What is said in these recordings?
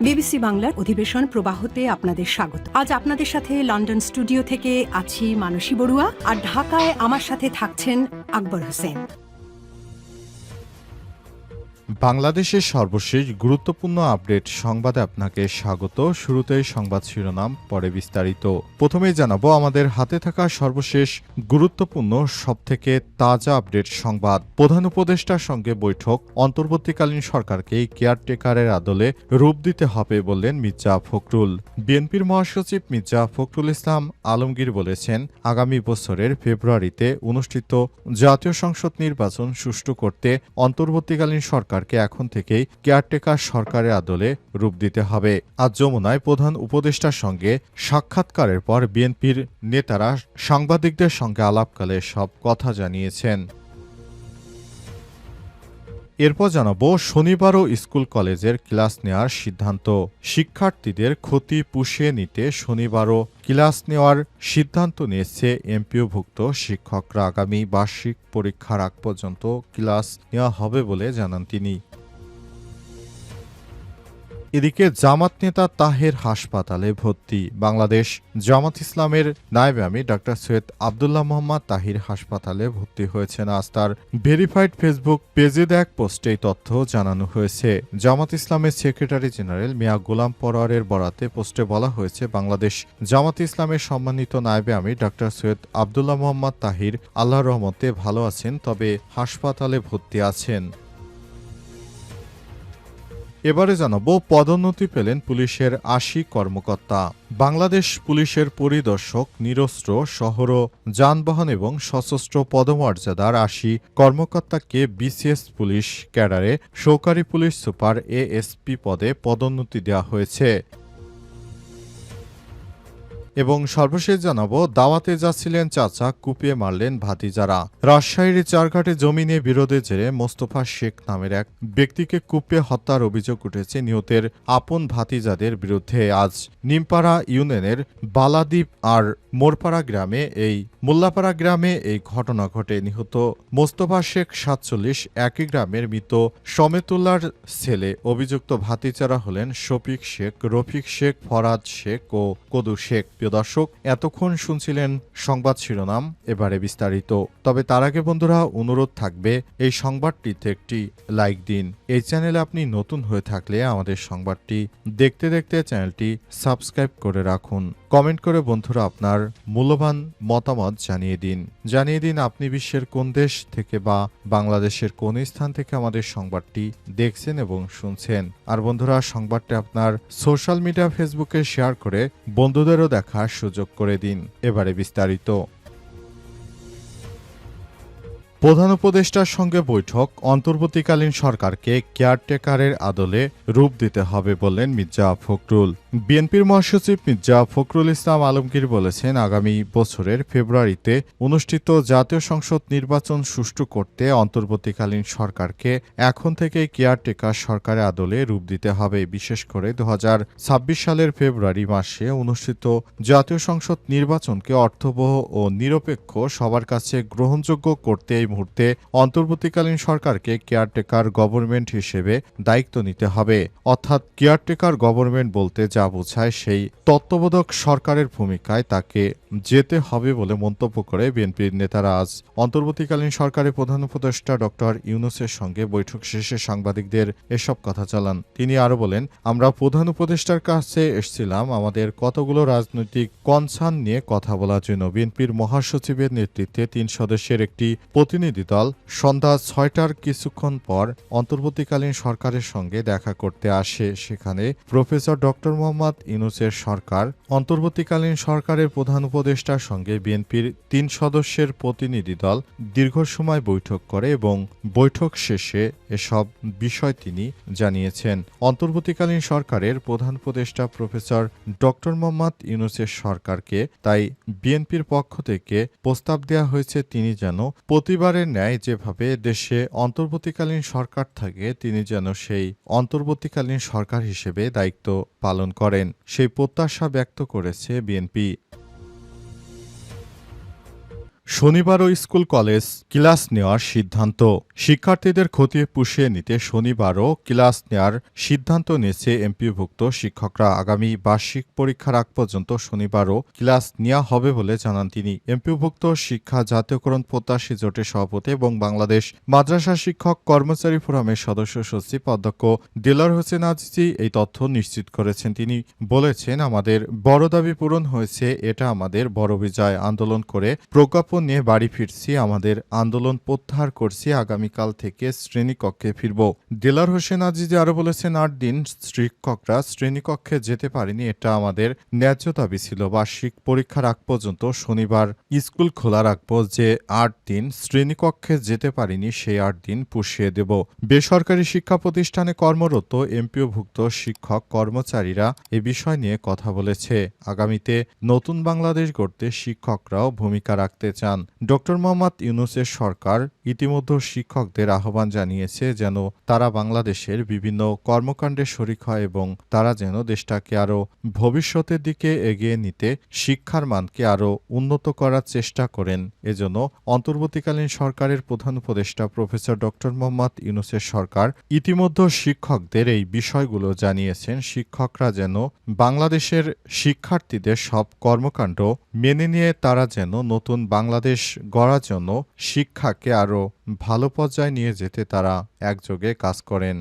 BBC বাংলার অধিবেশন প্রবাহতে আপনাদের স্বাগত। আজ আপনাদের সাথে লন্ডন স্টুডিও থেকে আছি মানসী বড়ুয়া, আর ঢাকায় আমার সাথে থাকছেন আকবর হোসেন। বাংলাদেশের সর্বশেষ গুরুত্বপূর্ণ আপডেট সংবাদে আপনাকে স্বাগত। শুরুতেই সংবাদ শিরোনাম, পরে বিস্তারিত। প্রথমেই জানাবো আমাদের হাতে থাকা সর্বশেষ গুরুত্বপূর্ণ সবথেকে তাজা আপডেট সংবাদ। প্রধান উপদেষ্টার সঙ্গে বৈঠক, অন্তর্বর্তীকালীন সরকারকে কেয়ারটেকারের আদলে রূপ দিতে হবে বললেন মির্জা ফখরুল। বিএনপির মহাসচিব মির্জা ফখরুল ইসলাম আলমগীর বলেছেন, আগামী বছরের ফেব্রুয়ারিতে অনুষ্ঠিত জাতীয় সংসদ নির্বাচন সুষ্ঠু করতে অন্তর্বর্তীকালীন সরকারকে এখন থেকেই কেয়ারটেকার সরকারের আদলে রূপ দিতে হবে। আজ যমুনায় প্রধান উপদেষ্টার সঙ্গে সাক্ষাৎকারের পর বিএনপির নেতারা সাংবাদিকদের সঙ্গে আলাপকালে সব কথা জানিয়েছেন। এরপর জানাবো শনিবারও স্কুল কলেজের ক্লাস নেওয়ার সিদ্ধান্ত। শিক্ষার্থীদের ক্ষতি পুষিয়ে নিতে শনিবারও ক্লাস নেওয়ার সিদ্ধান্ত নিয়েছে এমপিওভুক্ত শিক্ষকরা। আগামী বার্ষিক পরীক্ষার আগ পর্যন্ত ক্লাস নেওয়া হবে বলে জানান তিনি। এদিকে জামাত নেতা তাহের হাসপাতালে ভর্তি। বাংলাদেশ জামাত ইসলামের নায়েবে আমির ডক্টর সৈয়দ আব্দুল্লাহ মোহাম্মদ তাহির হাসপাতালে ভর্তি হয়েছেন। আজ তার ভেরিফাইড ফেসবুক পেজে এক পোস্টে এই তথ্য জানানো হয়েছে। জামাত ইসলামের সেক্রেটারি জেনারেল মিয়া গোলাম পরোয়ারের বরাতে পোস্টে বলা হয়েছে, বাংলাদেশ জামাত ইসলামের সম্মানিত নায়েবে আমির ডক্টর সৈয়দ আব্দুল্লাহ মোহাম্মদ তাহির আল্লাহর রহমতে ভালো আছেন, তবে হাসপাতালে ভর্তি আছেন। এবারে জানাবো পদোন্নতি পেলেন পুলিশের ৮০ কর্মকর্তা। বাংলাদেশ পুলিশের পরিদর্শক, নিরস্ত্র, শহর যানবাহন এবং সশস্ত্র পদমর্যাদার ৮০ কর্মকর্তাকে বিসিএস পুলিশ ক্যাডারে সহকারী পুলিশ সুপার এএসপি পদে পদোন্নতি দেওয়া হয়েছে। এবং সর্বশেষ জানাবো দাওয়াতে যাচ্ছিলেন চাচা, কুপিয়ে মারলেন ভাতিজারা। রাজশাহীর চারঘাটে জমি নিয়ে বিরোধের জেরে মোস্তফা শেখ নামের এক ব্যক্তিকে কুপিয়ে হত্যার অভিযোগ উঠেছে নিহতের আপন ভাতিজাদের বিরুদ্ধে। আজ নিমপাড়া ইউনিয়নের বালাদ্বীপ আর মোল্লাপাড়া গ্রামে এই ঘটনা ঘটে। নিহত মোস্তফা শেখ ৪৭ একই গ্রামের মৃত সমেতুল্লার ছেলে। অভিযুক্ত ভাতিজারা হলেন শফিক শেখ, রফিক শেখ, ফরাদ শেখ ও কদু শেখ। প্রিয় দর্শক, এতক্ষণ শুনছিলেন সংবাদ শিরোনাম, এবারে বিস্তারিত। তবে তার আগে বন্ধুরা অনুরোধ থাকবে, এই সংবাদটিতে একটি লাইক দিন। এই চ্যানেলে আপনি নতুন হয়ে থাকলে আমাদের সংবাদটি দেখতে দেখতে চ্যানেলটি সাবস্ক্রাইব করে রাখুন। কমেন্ট করে বন্ধুরা আপনার মূল্যবান মতামত জানিয়ে দিন আপনি বিশ্বের কোন দেশ থেকে বা বাংলাদেশের কোন স্থান থেকে আমাদের সংবাদটি দেখছেন এবং শুনছেন। আর বন্ধুরা, সংবাদটি আপনার সোশ্যাল মিডিয়া ফেসবুকে শেয়ার করে বন্ধুদেরও দেখার সুযোগ করে দিন। এবারে বিস্তারিত। প্রধান উপদেষ্টার সঙ্গে বৈঠক, অন্তর্বর্তীকালীন সরকারকে কেয়ারটেকারের আদলে রূপ দিতে হবে বললেন মির্জা ফখরুল। বিএনপির মহাসচিব মির্জা ফখরুল ইসলাম আলমগীর বলেছেন, আগামী বছরের ফেব্রুয়ারিতে অনুষ্ঠিত জাতীয় সংসদ নির্বাচন সুষ্ঠু করতে অন্তর্বর্তীকালীন সরকারকে এখন থেকেই কেয়ারটেকার সরকারের আদলে রূপ দিতে হবে। বিশেষ করে ২০২৬ সালের ফেব্রুয়ারি মাসে অনুষ্ঠিত জাতীয় সংসদ নির্বাচনকে অর্থবহ ও নিরপেক্ষ, সবার কাছে গ্রহণযোগ্য করতে এই মুহূর্তে অন্তর্বর্তীকালীন সরকারকে কেয়ারটেকার গভর্নমেন্ট হিসেবে দায়িত্ব নিতে হবে। অর্থাৎ কেয়ারটেকার গভর্নমেন্ট বলতে যা বোঝায় সেই তত্ত্বাবধায়ক সরকারের ভূমিকায় তাকে যেতে হবে বলে মন্তব্য করে বিএনপির নেতারা আজ অন্তর্বর্তীকালীন সরকারের প্রধান উপদেষ্টা ডক্টর ইউনূসের সঙ্গে বৈঠক শেষে সাংবাদিকদের এসব কথা জানান। তিনি আরো বলেন, আমরা প্রধান উপদেষ্টার কাছে এসেছিলাম আমাদের কতগুলো রাজনৈতিক কনসার্ন নিয়ে কথা বলার জন্য। বিএনপির মহাসচিবের নেতৃত্বে ৩ সদস্যের একটি প্রতিনিধি দল সন্ধ্যা ৬টার কিছুক্ষণ পর অন্তর্বর্তীকালীন সরকারের সঙ্গে দেখা করতে আসে। সেখানে প্রফেসর ডক্টর মোহাম্মদ ইউনূসের সরকার অন্তর্বর্তীকালীন সরকারের প্রধান উপদেষ্টার সঙ্গে বিএনপির ৩ সদস্যের প্রতিনিধি দল দীর্ঘ সময় বৈঠক করে এবং বৈঠক শেষে এসব বিষয় তিনি জানিয়েছেন। অন্তর্বর্তীকালীন সরকারের প্রধান উপদেষ্টা প্রফেসর ডক্টর মোহাম্মদ ইউনূসের সরকারকে তাই বিএনপির পক্ষ থেকে প্রস্তাব দেওয়া হয়েছে তিনি যেন প্রতিবারের ন্যায় যেভাবে দেশে অন্তর্বর্তীকালীন সরকার থাকে তিনি যেন সেই অন্তর্বর্তীকালীন সরকার হিসেবে দায়িত্ব পালন করেন, সেই প্রত্যাশা ব্যক্ত করেছে বিএনপি। শনিবারও স্কুল কলেজ ক্লাস নেওয়ার সিদ্ধান্ত। শিক্ষার্থীদের ক্ষতি পুষিয়ে নিতে শনিবারও ক্লাস নেওয়ার সিদ্ধান্ত নিয়েছে এমপিওভুক্ত শিক্ষকরা। আগামী বার্ষিক পরীক্ষার আগ পর্যন্ত শনিবারও ক্লাস নেওয়া হবে বলে জানান তিনি। এমপিওভুক্ত শিক্ষা জাতীয়করণ প্রত্যাশী জোটের সভাপতি এবং বাংলাদেশ মাদ্রাসা শিক্ষক কর্মচারী ফোরামের সদস্য সচিব অধ্যক্ষ দেলোয়ার হোসেন আজিজি এই তথ্য নিশ্চিত করেছেন। তিনি বলেছেন, আমাদের বড় দাবি পূরণ হয়েছে, এটা আমাদের বড় বিজয়। আন্দোলন করে প্রজ্ঞাপন নিয়ে বাড়ি ফিরছি, আমাদের আন্দোলন প্রত্যাহার করছি, আগামীকাল থেকে শ্রেণীকক্ষে ফিরব। দেলোয়ার হোসেন আজিজি আরও বলেছেন, ৮ দিন শিক্ষকরা শ্রেণীকক্ষে যেতে পারেনি, এটা আমাদের ন্যায্য দাবি ছিল। বার্ষিক পরীক্ষার আগ পর্যন্ত শনিবার স্কুল খোলা রাখব। যে ৮ দিন শ্রেণীকক্ষে যেতে পারিনি সেই ৮ দিন পুষিয়ে দেব। বেসরকারি শিক্ষা প্রতিষ্ঠানে কর্মরত এমপিওভুক্ত শিক্ষক কর্মচারীরা এ বিষয় নিয়ে কথা বলেছে। আগামীতে নতুন বাংলাদেশ গড়তে শিক্ষকরাও ভূমিকা রাখতে চান। ড. মোহাম্মদ ইউনূসের সরকার ইতিমধ্যে শিক্ষকদের আহ্বান জানিয়েছে যেন তারা বাংলাদেশের বিভিন্ন কর্মকাণ্ডে শরিক হয় এবং তারা যেন দেশটাকে আরও ভবিষ্যতের দিকে এগিয়ে নিতে শিক্ষার মানকে আরও উন্নত করার চেষ্টা করেন। এজন্য অন্তর্বর্তীকালীন সরকারের প্রধান উপদেষ্টা প্রফেসর ড. মোহাম্মদ ইউনূসের সরকার ইতিমধ্যে শিক্ষকদের এই বিষয়গুলো জানিয়েছেন। শিক্ষকরা যেন বাংলাদেশের শিক্ষার্থীদের সব কর্মকাণ্ড মেনে নিয়ে তারা যেন নতুন বাংলাদেশ গড়ার জন্য শিক্ষাকে আরও ভালো পর্যায়ে নিয়ে যেতে তারা একযোগে কাজ করেন।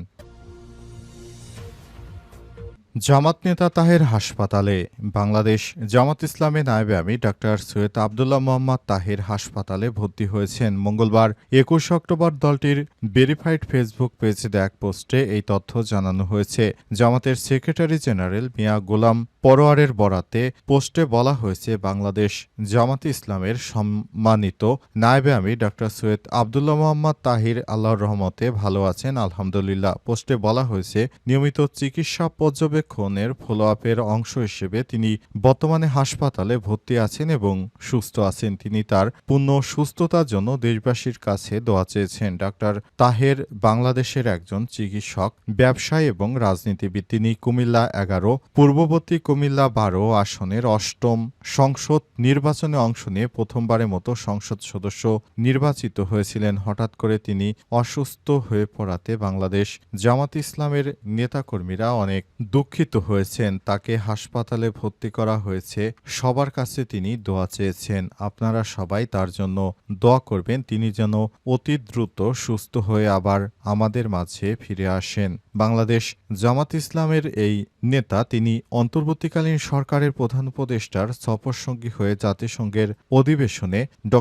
জামাত নেতা তাহের হাসপাতালে। বাংলাদেশ জামাত ইসলামী নায়েবে আমির ডাক্তার সৈয়দ আবদুল্লাহ মোহাম্মদ তাহের হাসপাতালে ভর্তি হয়েছেন। মঙ্গলবার ২১ অক্টোবর দলটির ভেরিফাইড ফেসবুক পেজে দেয়া এক পোস্টে এই তথ্য জানানো হয়েছে। জামাতের সেক্রেটারি জেনারেল মিয়া গোলাম পরোয়ারের বরাতে পোস্টে বলা হয়েছে, বাংলাদেশ জামাত ইসলামের সম্মানিত নায়েবে আমির ডাক্তার সৈয়দ আবদুল্লাহ মোহাম্মদ তাহির আল্লাহর রহমতে ভালো আছেন, আলহামদুলিল্লাহ। পোস্টে বলা হয়েছে, নিয়মিত চিকিৎসা পর্যবেক্ষণের ফলোআপের অংশ হিসেবে তিনি বর্তমানে হাসপাতালে ভর্তি আছেন এবং সুস্থ আছেন। তিনি তার পূর্ণ সুস্থতার জন্য দেশবাসীর কাছে দোয়া চেয়েছেন। ডাক্তার তাহের বাংলাদেশের একজন চিকিৎসক, ব্যবসায়ী এবং রাজনীতিবিদ। তিনি কুমিল্লা ১১, পূর্ববর্তী কুমিল্লা ১২ আসনের ৮ম সংসদ নির্বাচনে অংশ নিয়ে প্রথমবারের মতো সংসদ সদস্য নির্বাচিত হয়েছিলেন। হঠাৎ করে তিনি অসুস্থ হয়ে পড়াতে বাংলাদেশ জামাত ইসলামের নেতাকর্মীরা অনেক দুঃখিত হয়েছেন। তাকে হাসপাতালে ভর্তি করা হয়েছে। সবার কাছে তিনি দোয়া চেয়েছেন। আপনারা সবাই তার জন্য দোয়া করবেন, তিনি যেন অতি দ্রুত সুস্থ হয়ে আবার আমাদের মাঝে ফিরে আসেন। বাংলাদেশ জামাত ইসলামের এই নেতা তিনি অন্তর্বর্তীকালীন সরকারের প্রধান উপদেষ্টার সফরসঙ্গী হয়ে জাতিসংঘের অধিবেশনে ড.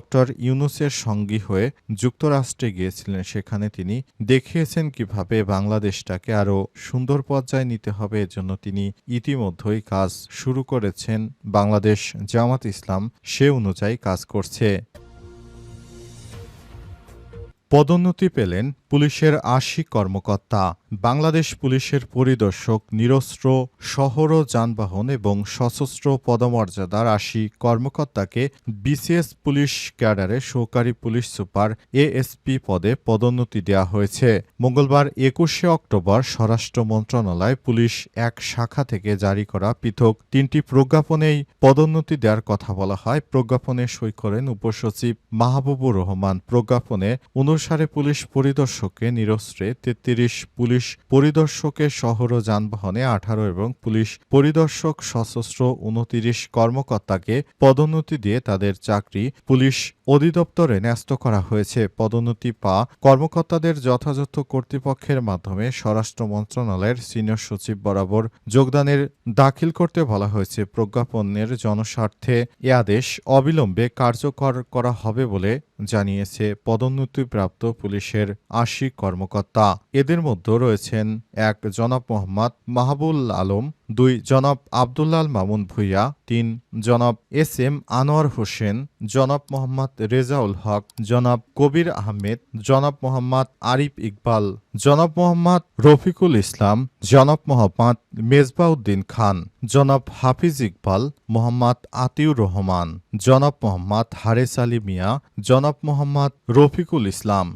ইউনূসের সঙ্গী হয়ে যুক্তরাষ্ট্রে গিয়েছিলেন। সেখানে তিনি দেখিয়েছেন কিভাবে বাংলাদেশটাকে আরও সুন্দর পর্যায়ে নিতে হবে। এজন্য তিনি ইতিমধ্যেই কাজ শুরু করেছেন। বাংলাদেশ জামাত ইসলাম সে অনুযায়ী কাজ করছে। পদোন্নতি পেলেন পুলিশের ৮০ কর্মকর্তা। বাংলাদেশ পুলিশের পরিদর্শক, নিরস্ত্র শহর ও যানবাহন এবং সশস্ত্র পদমর্যাদার ৮০ কর্মকর্তাকে বিসিএস পুলিশ ক্যাডারে সহকারী পুলিশ সুপার এএসপি পদে পদোন্নতি দেওয়া হয়েছে। মঙ্গলবার ২১শে অক্টোবর স্বরাষ্ট্র মন্ত্রণালয় পুলিশ এক শাখা থেকে জারি করা পৃথক ৩টি প্রজ্ঞাপনেই পদোন্নতি দেওয়ার কথা বলা হয়। প্রজ্ঞাপনে সই করেন উপসচিব মাহবুবুর রহমান। প্রজ্ঞাপনে অনুসারে পুলিশ পরিদর্শককে নিরস্ত্রে ৩৩, পুলিশ পরিদর্শকের শহর ও যানবাহনে ১৮ এবং পুলিশ পরিদর্শক সশস্ত্র ২৯ কর্মকর্তাকে পদোন্নতি দিয়ে তাদের চাকরি পুলিশ অধিদপ্তরে ন্যস্ত করা হয়েছে। পদোন্নতি পাওয়া কর্মকর্তাদের যথাযথ কর্তৃপক্ষের মাধ্যমে স্বরাষ্ট্র মন্ত্রণালয়ের সিনিয়র সচিব বরাবর যোগদানের দাখিল করতে বলা হয়েছে। প্রজ্ঞাপনের জনস্বার্থে এ আদেশ অবিলম্বে কার্যকর করা হবে বলে জানিয়েছে পদোন্নতিপ্রাপ্ত পুলিশের ৮০ কর্মকর্তা। এদের মধ্যে রয়েছেন ১ জনাব মোহাম্মদ মাহবুল আলম, ২ জনাব আব্দুল্লাল মামুন ভূঁইয়া, ৩ জনাব এস এম আনোয়ার হোসেন, জনাব মোহাম্মদ রেজাউল হক, জনাব কবির আহমেদ, জনাব মোহাম্মদ আরিফ ইকবাল, জনাব মোহাম্মদ রফিকুল ইসলাম, জনাব মোহাম্মদ মেজবাউদ্দিন খান, জনাব হাফিজ ইকবাল, মোহাম্মদ আতিউর রহমান, জনাব মোহাম্মদ হারেস আলী মিয়া, জনাব মোহাম্মদ রফিকুল ইসলাম।